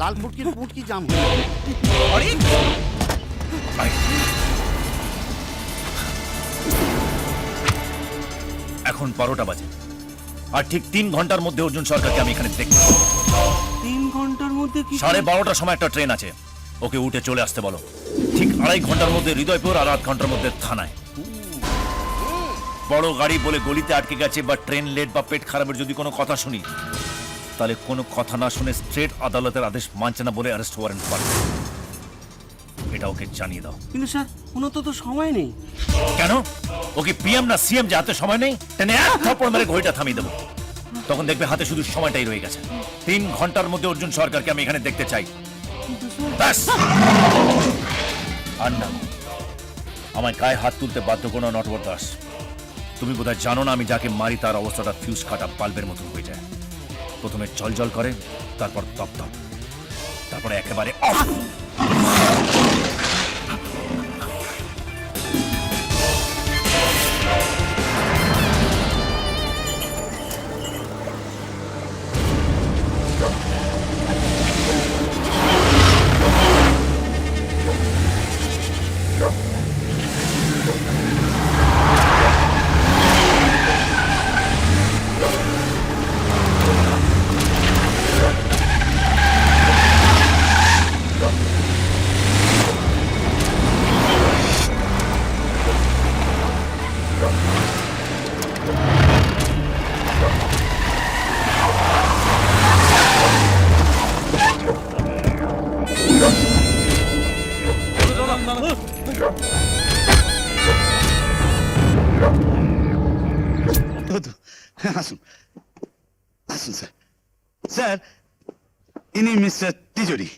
লাল ফুটকির পুটকি জাম আরে এখন 12টা বাজে, আর ঠিক 3 ঘন্টার মধ্যে অর্জুন সরকারকে আমি এখানে দেখব। 3 ঘন্টার মধ্যে কি 12:30টার সময় একটা ট্রেন আছে, ওকে উঠে চলে আসতে বলো। ঠিক 2.5 ঘন্টার মধ্যে হৃদয়পুর, আর 8 ঘন্টার মধ্যে থানায়। বড় গাড়ি বলে গলিতে আটকে গেছে বা ট্রেন লেট বা পেট খারাপের যদি কোনো কথা শুনি, তাহলে কোনো কথা না শুনে স্ট্রেট আদালতের আদেশ মানছে না বলে অ্যারেস্ট ওয়ারেন্ট পাবে। এটা ওকে জানিয়ে দাও। কিন্তু স্যার কোনো তো সময় নেই। কেন? ওকে পিএম না সিএম যে হাতে সময় নেই? টেনে এক থাপ্পড় মেরে ঘড়িটা থামিয়ে দেবো। তখন দেখবে হাতে শুধু সময়টাই রয়ে গেছে। 3 ঘন্টার মধ্যে অর্জুন সরকারকে আমি এখানে দেখতে চাই। ব্যাস। আর না, আমায় গায়ে হাত তুলতে বাধ্য কোনো নটবর দাস। তুমি বোধহয় জানো না, আমি যাকে মারি তার অবস্থাটা ফিউজ কাটা বাল্বের মতো হয়ে যায়। প্রথমে জল জল করে, তারপর দপদপ, তারপরে একেবারে অফ। আসুন আসুন স্যার। স্যার, ইনি মিস্টার তিজোরি।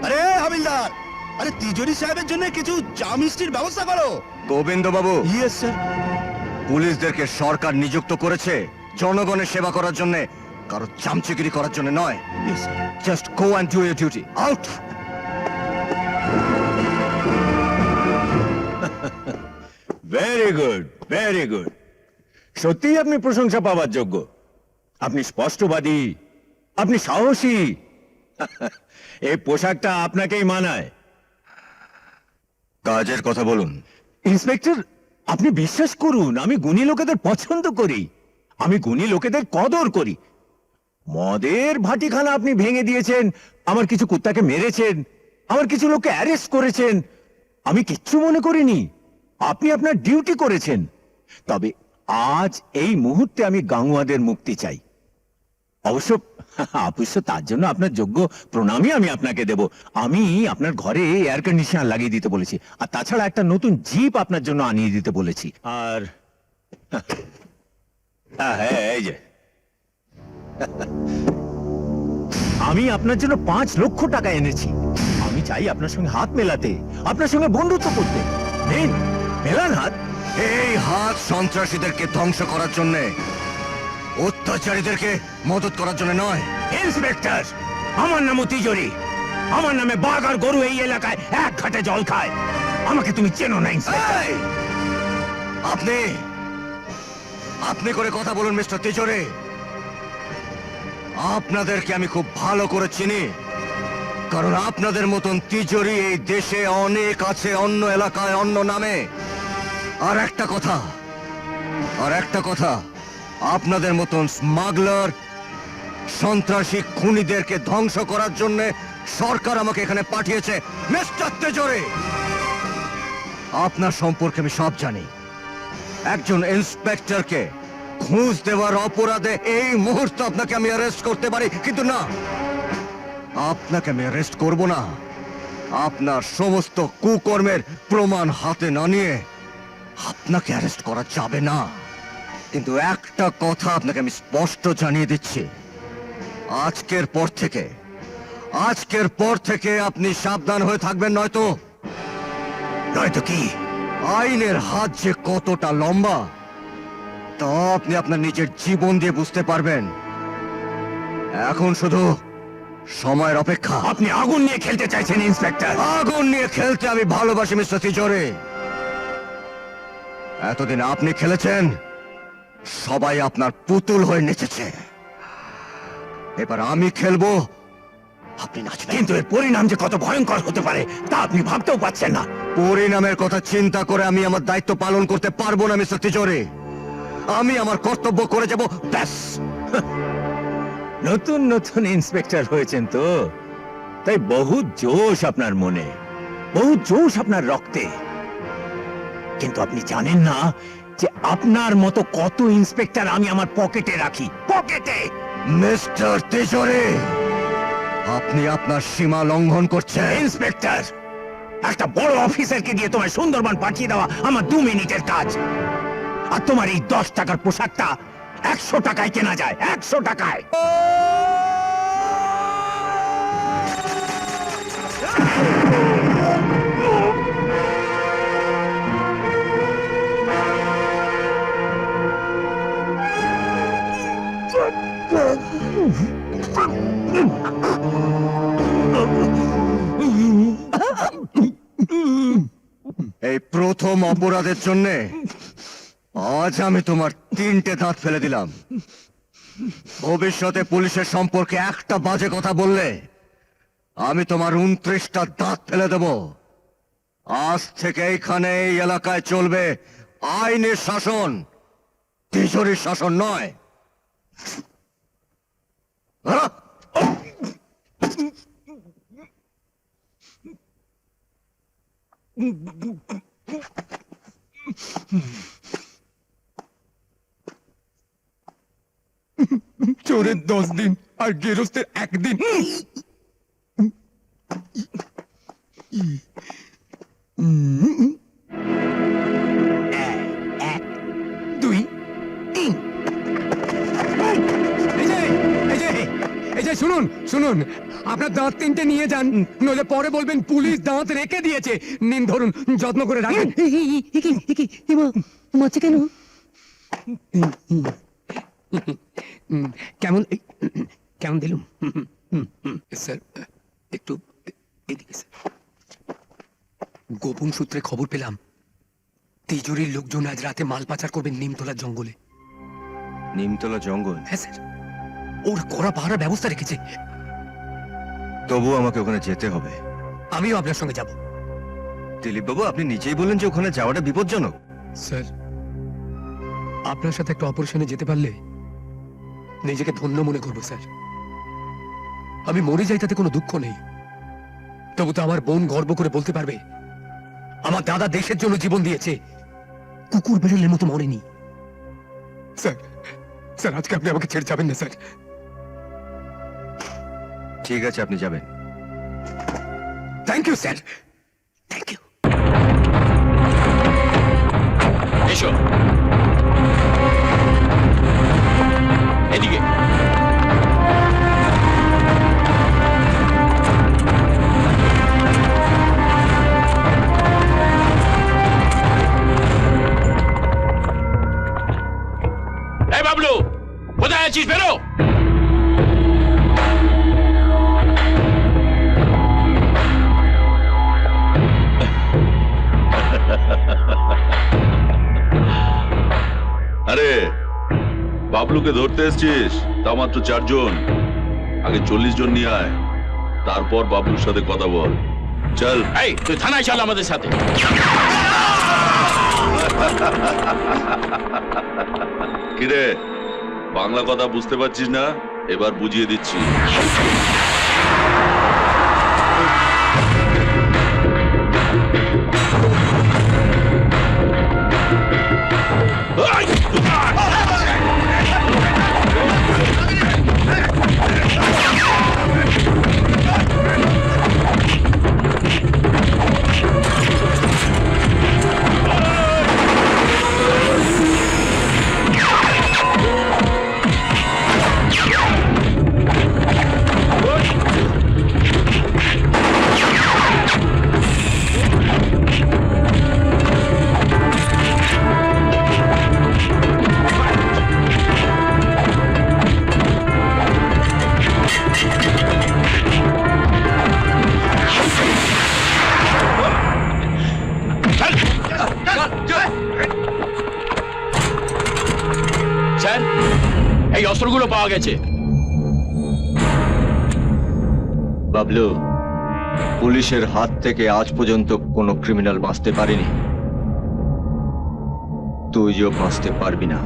আরে হাবিলদার, আরে তিজোরি সাহেবের জন্য কিছু চা মিষ্টির ব্যবস্থা করো। গোবিন্দ বাবু, ইয়েস স্যার। পুলিশদেরকে সরকার নিযুক্ত করেছে জনগণের সেবা করার জন্য, কারো চামচিগিরি করার জন্য নয়। Yes sir. Just go and do your duty. Out. Very good, very good. সত্যিই আপনি প্রশংসা পাওয়ার যোগ্য। আপনি স্পষ্টবাদী, আপনি সাহসী। এই পোশাকটা আপনাকেই মানায়। কাজের কথা বলুন। ইন্সপেক্টর, আপনি বিশ্বাস করুন, আমি গুণী লোকেদের পছন্দ করি, আমি গুণী লোকেদের কদর করি। মদের ভাটিখানা আপনি ভেঙে দিয়েছেন, আমার কিছু কুত্তাকে মেরেছেন, আমার কিছু লোককে অ্যারেস্ট করেছেন, আমি কিচ্ছু মনে করিনি। আপনি আপনার ডিউটি করেছেন। তবে আজ এই মুহূর্তে আমি গাঙ্গুয়াদের মুক্তি চাই। অবশ্য তার জন্য আপনার যোগ্য প্রণামই আমি আপনাকে দেব। আমি আপনার ঘরে এয়ার কন্ডিশনার লাগিয়ে দিতে বলেছি, আর তাছাড়া একটা নতুন জিপ আপনার জন্য আনিয়ে দিতে বলেছি। আর হ্যাঁ, এই যে আমি আপনার জন্য 5 লক্ষ টাকা এনেছি। আমি চাই আপনার সঙ্গে হাত মেলাতে, আপনার সঙ্গে বন্ধুত্ব করতে। নিন, মেলান হাত। এই হাত সন্ত্রাসীদেরকে ধ্বংস করার জন্য, অত্যাচারীদেরকে মদত করার জন্য নয়। ইন্সপেক্টর, আমার নাম তিজোরি। আমার নামে বাঘ আর গরু এই এলাকায় এক ঘাটে জল খায়। আমাকে তুমি চেনো না ইন্সপেক্টর। এই! আপনি আপনি করে কথা বলুন মিস্টার তিজোরি। আপনাদেরকে আমি খুব ভালো করে চিনি, কারণ আপনাদের মতন তিজোরি এই দেশে অনেক আছে, অন্য এলাকায় অন্য নামে। আর একটা কথা, আপনাদের মতন স্মাগলার, সন্ত্রাসী, খুনিদেরকে ধ্বংস করার জন্য সরকার আমাকে এখানে পাঠিয়েছে। মিস্টার তিজোরি, আপনার সম্পর্কে আমি সব জানি। একজন ইন্সপেক্টরকে ঘুষ দেওয়ার অপরাধে এই মুহূর্তে আপনাকে আমি অ্যারেস্ট করতে পারি, কিন্তু না, আপনাকে আমি অ্যারেস্ট করব না। আপনার সমস্ত কুকর্মের প্রমাণ হাতে না নিয়ে আপনাকে অ্যারেস্ট করা যাবে না। কিন্তু একটা কথা আপনাকে আমি স্পষ্ট জানিয়ে দিচ্ছি, আজকের পর থেকে আপনি সাবধান হয়ে থাকবেন, নয়তো কি আইনের হাত যে কতটা লম্বা তা আপনি আপনার নিজের জীবন দিয়ে বুঝতে পারবেন। এখন শুধু সময়ের অপেক্ষা। আপনি আগুন নিয়ে খেলতে চাইছেন ইন্সপেক্টর? আগুন নিয়ে খেলতে আমি ভালোবাসি মিস্টার তিজোরি। এতদিন আপনি খেলেছেন, সবাই আপনার পুতুল হয়ে নেচেছে। এবার আমি খেলবো, আপনি নাচবেন। কিন্তু এর পরিণাম যে কত ভয়ঙ্কর হতে পারে তা আপনি ভাবতেও পারছেন না। পরিণামের কথা চিন্তা করে আমি আমার দায়িত্ব পালন করতে পারবো না মিস্টার তিজোরি। আমি আমার কর্তব্য করে যাব, ব্যাস। নতুন নতুন ইন্সপেক্টর হয়েছেন তো, তাই বহু জোশ আপনার মনে, বহু জোশ আপনার রক্তে। কিন্তু আপনি জানেন না যে আপনার মতো কত ইন্সপেক্টর আমি আমার পকেটে রাখি, পকেটে। মিস্টার তিজোরি, আপনি আপনার সীমা লঙ্ঘন করছেন। ইন্সপেক্টর, একটা বড় অফিসারকে দিয়ে তোমার সুন্দরবন পাঠিয়ে দেওয়া আমার 2 মিনিটের কাজ। আর তোমার এই 10 টাকার পোশাকটা 100 টাকায় কেনা যায়, 100 টাকায়। এই প্রথম অপরাধের জন্য আজ আমি তোমার 3টে দাঁত ফেলে দিলাম। ভবিষ্যতে পুলিশের সম্পর্কে একটা বাজে কথা বললে আমি তোমার 29টা দাঁত ফেলে দেব। আজ থেকে এইখানে এই এলাকায় চলবে আইনের শাসন, তিজোরির শাসন নয়। হ্যাঁ? চোরের 10 দিন আর গেরস্তের 1 দিন। শুনুন শুনুন, আপনার দাঁত 3টে নিয়ে যান, নইলে পরে বলবেন পুলিশ দাঁত রেখে দিয়েছে। নিন, ধরুন, যত্ন করে রাখেন। কেন? কেমন কেমন দিলুম? স্যার একটু এদিকে স্যার। গোপন সূত্রে খবর পেলাম তিজোরির লোকজন আজ রাতে মাল পাচার করবেন নিমতলা জঙ্গলে। নিমতলা জঙ্গল? হ্যাঁ স্যার, ওরা কড়া পাহারার ব্যবস্থা রেখেছে। তবু আমাকে ওখানে যেতে হবে। আমিও আপনার সঙ্গে যাব। দিলীপ বাবু, আপনি নিজেই বললেন যে ওখানে যাওয়াটা বিপজ্জনক। স্যার, আপনার সাথে একটা অপারেশনে যেতে পারলে নিজেকে ধন্য মনে করবো স্যার। আমি মরে যাই তাতে কোনো দুঃখ নেই, তবু তো আমার বোন গর্ব করে বলতে পারবে আমার দাদা দেশের জন্য জীবন দিয়েছে, কুকুর বেড়ালের মতো মরেনি। স্যার, স্যার আজকে আপনি আমাকে ছেড়ে যাবেন না স্যার। ঠিক আছে, আপনি যাবেন। Thank you sir, thank you. এসো এদিকে। এই বাবলু, কোথায় আছিস? বেরো। আরে বাবলুকে ধরতে এসছিস? তা মাত্র 4 জন। আগে 40 জন নিয়ে আয়, তারপর বাবলুর সাথে কথা বল। চল। এই তুই থানায় চল আমাদের সাথে। কিরে, বাংলা কথা বুঝতে পারছিস না? এবার বুঝিয়ে দিচ্ছি। অস্ত্রগুলো পাওয়া গেছে। বাবলু, পুলিশের হাত থেকে আজ পর্যন্ত কোনো ক্রিমিনাল বাঁচতে পারেনি, তুইও বাঁচতে পারবি না।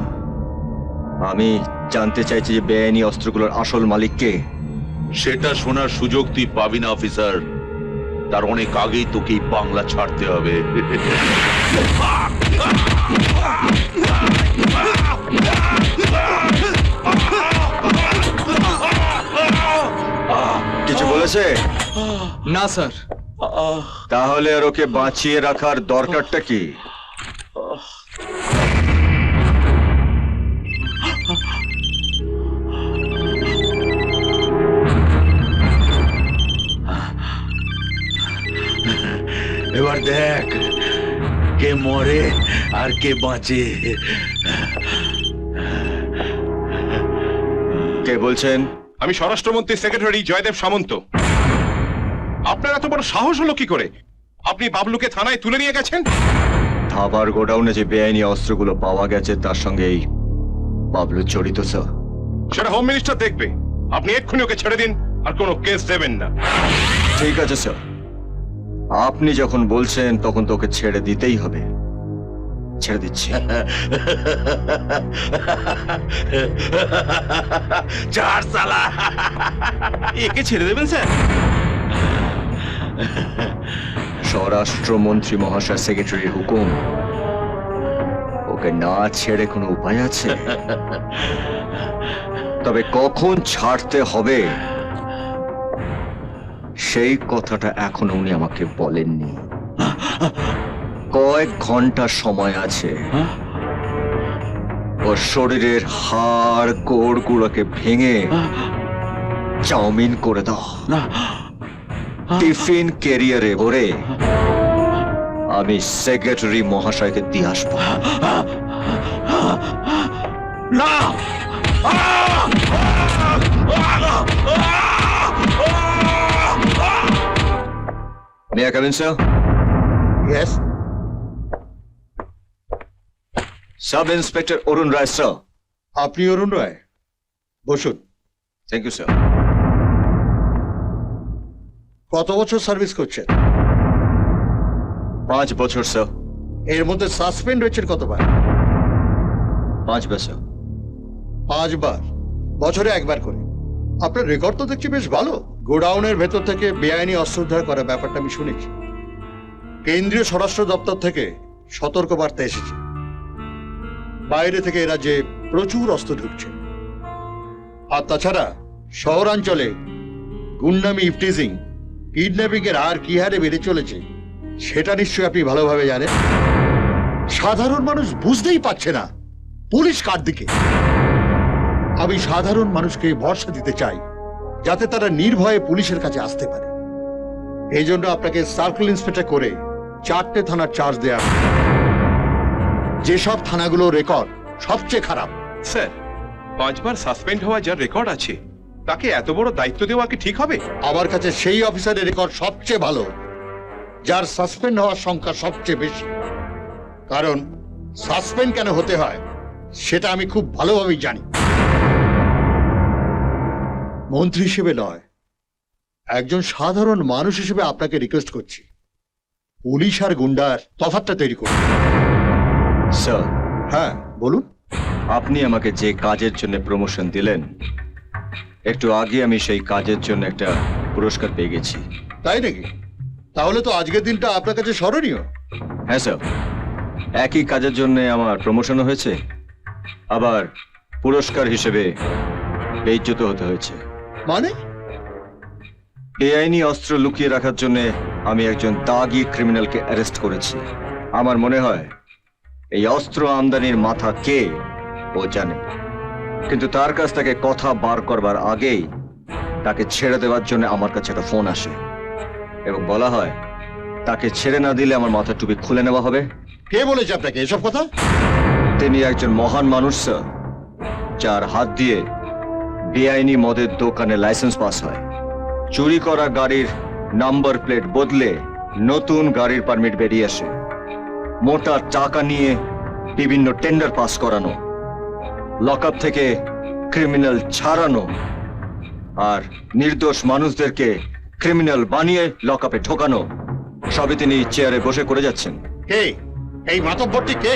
আমি জানতে চাইছি যে বেআইনি অস্ত্রগুলোর আসল মালিক কে? সেটা শোনার সুযোগ তুই পাবি না অফিসার, তার অনেক আগেই তোকে এই বাংলা ছাড়তে হবে। কিছু বলেছে? না স্যার। তাহলে আর ওকে বাঁচিয়ে রাখার দরকারটা কি? এবার দেখ কে মরে আর কে বাঁচে। কে বলছেন? আমি স্বরাষ্ট্রমন্ত্রী সেক্রেটারি জয়দেব সামন্ত। আপনার এত বড় সাহস হলো কি করে? আপনি বাবলুকে থানায় তুলে নিয়ে গেছেন? খাবার গোডাউনে যে বেআইনি অস্ত্রগুলো পাওয়া গেছে তার সঙ্গে এই বাবলু জড়িত স্যার। সেটা হোম মিনিস্টার দেখবে। আপনি এক্ষুনি ওকে ছেড়ে দিন, আর কোনো কেস দেবেন না। ঠিক আছে স্যার, আপনি যখন বলছেন তখন তোকে ছেড়ে দিতেই হবে। ছেড়ে দিচ্ছি। চার সালা একে ছেড়ে দেবেন স্যার? স্বরাষ্ট্রমন্ত্রী মহাশয় সেক্রেটারির হুকুম, ওকে না ছেড়ে কোনো উপায় আছে? তবে কখন ছাড়তে হবে সেই কথাটা এখনো উনি আমাকে বলেননি। কয়েক ঘন্টা সময় আছে। ওর শরীরের হাড় গোড়গুলোকে ভেঙে চাউমিন করে দাও, টিফিন ক্যারিয়ারে ভরে আমি সেক্রেটারি মহাশয়কে দিয়ে আসবো। না May I come in, sir? Yes, Sub Inspector Arun Rai, sir. আপনি অরুণ রায়, বসুন। Thank you, sir. কত বছর সার্ভিস করছেন? 5 বছর, sir. এর মধ্যে সাসপেন্ড হয়েছেন কতবার? 5 বছর। 5 বার, বছরে 1 বার করে। আপনার রেকর্ড তো দেখছি বেশ ভালো। গোডাউনের ভেতর থেকে বেআইনি অস্ত্র উদ্ধার করার ব্যাপারটা আমি শুনেছি। কেন্দ্রীয় স্বরাষ্ট্র দপ্তর থেকে সতর্ক বার্তা এসেছে, বাইরে থেকে এ রাজ্যে প্রচুর অস্ত্র ঢুকছে। আর তাছাড়া শহরাঞ্চলে গুন্ডামি, ইফটিজিং, কিডন্যাপিং এর আর কি হারে বেড়ে চলেছে সেটা নিশ্চয়ই আপনি ভালোভাবে জানেন। সাধারণ মানুষ বুঝতেই পারছে না পুলিশ কার দিকে। আমি সাধারণ মানুষকে ভরসা দিতে চাই যাতে তারা নির্ভয়ে পুলিশের কাছে আসতে পারে। এই জন্য আপনাকে সার্কেল ইন্সপেক্টর করে 4টে থানার চার্জ দেয়া হবে। যেসব থানাগুলো রেকর্ড সবচেয়ে খারাপ। স্যার, 5 বার সাসপেন্ড হওয়া যার রেকর্ড আছে তাকে এত বড় দায়িত্ব দেওয়া কি ঠিক হবে? আমার কাছে সেই অফিসারের রেকর্ড সবচেয়ে ভালো যার সাসপেন্ড হওয়ার সংখ্যা সবচেয়ে বেশি। কারণ সাসপেন্ড কেন হতে হয় সেটা আমি খুব ভালোভাবেই জানি। মন্ত্রী হিসেবে নয়, একজন সাধারণ মানুষ হিসেবে আপনাকে রিকোয়েস্ট করছি, পুলিশ আর গুন্ডার তফাৎটা তৈরি করুন। স্যার, হ্যাঁ বলুন। আপনি আমাকে যে কাজের জন্য প্রমোশন দিলেন, একটু আগে আমি সেই কাজের জন্য একটা পুরস্কার পেয়ে গেছি। তাই নাকি? তাহলে তো আজকের দিনটা আপনার কাছে স্মরণীয়। হ্যাঁ স্যার, একই কাজের জন্য আমার প্রমোশনও হয়েছে, আবার পুরস্কার হিসেবে বেইজ্জত হতে হয়েছে। মানে? বেআইনি অস্ত্র লুকিয়ে রাখার জন্য আমি একজন দাগি ক্রিমিনালকে অ্যারেস্ট করেছি। আমার মনে হয় এই অস্ত্র আমদানির মাথা কে ও জানে, কিন্তু তার কাছ থেকে কথা বার করবার আগেই তাকে ছেড়ে দেওয়ার জন্য আমার কাছে একটা ফোন আসে এবং বলা হয় তাকে ছেড়ে না দিলে আমার মাথার টুপি খুলে নেওয়া হবে। কে বলেছে আপনাকে এসব কথা? তিনি একজন মহান মানুষ স্যার, যার হাত দিয়ে বেআইনি মদের দোকানে লাইসেন্স পাস হয়, চুরি করা গাড়ির নাম্বার প্লেট বদলে নতুন গাড়ির পারমিট বেরিয়ে আসে, মোটা টাকা নিয়ে বিভিন্ন টেন্ডার পাস করানো, লকআপ থেকে ক্রিমিনাল ছাড়ানো আর নির্দোষ মানুষদেরকে ক্রিমিনাল বানিয়ে লকআপে ঢোকানো সবই তিনি চেয়ারে বসে করে যাচ্ছেন। কে এই মাতব্বরটি কে?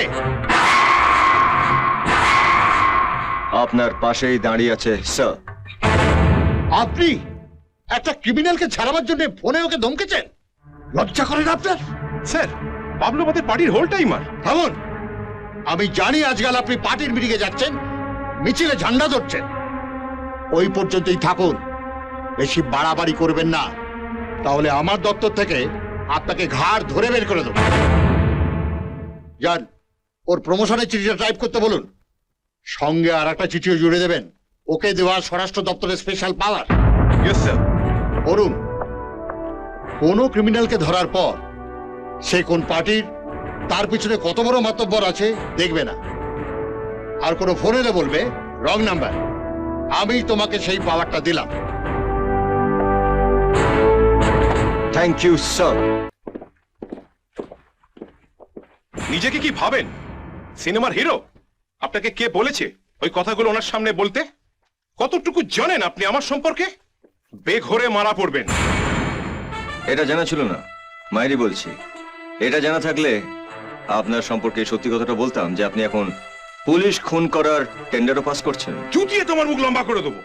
আপনার পাশেই দাঁড়িয়ে আছে স্যার। আপনি একটা ক্রিমিনালকে ছাড়াবার জন্য ফোনে ওকে ধমকেছেন? লজ্জা করেন আপনার? স্যার বাবলু আমাদের পার্টির হোল টাইমার। থামুন, আমি জানি আজকাল আপনি পার্টির মিটিংয়ে যাচ্ছেন, মিছিলে ঝান্ডা ধরছেন। ওই পর্যন্তই থাকুন, বেশি বাড়াবাড়ি করবেন না, তাহলে আমার দপ্তর থেকে আপনাকে ঘাড় ধরে বের করে দেবো। যান, ওর প্রমোশনের চিঠিটা টাইপ করতে বলুন, সঙ্গে আর একটা চিঠিও জুড়ে দেবেন, ওকে দেওয়া স্বরাষ্ট্র দপ্তরের স্পেশাল পাওয়ার। Yes sir. বলুন, কোনো ক্রিমিনালকে ধরার পর সে কোন পার্টির, তার পিছনে কত বড় মাতব্বর আছে দেখবে না, আর কোনো ফোন এলে বলবে রং নাম্বার। আমি তোমাকে সেই পাওয়ারটা দিলাম। Thank you sir. নিজেকে কি ভাবেন সিনেমার হিরো? আপনাকে কে বলেছে ওই কথাগুলো ওনার সামনে বলতে? কতটুকু জানেন আপনি আমার সম্পর্কে? বেঘরে মারা পড়বেন। এটা জানা ছিল না, মায়েরই বলছি। এটা জানা থাকলে আপনার সম্পর্কে সত্যি কথাটা বলতাম যে আপনি এখন পুলিশ খুন করার টেন্ডারও পাস করছেন। জুতিয়ে তোমার মুখ লম্বা করে দেবো।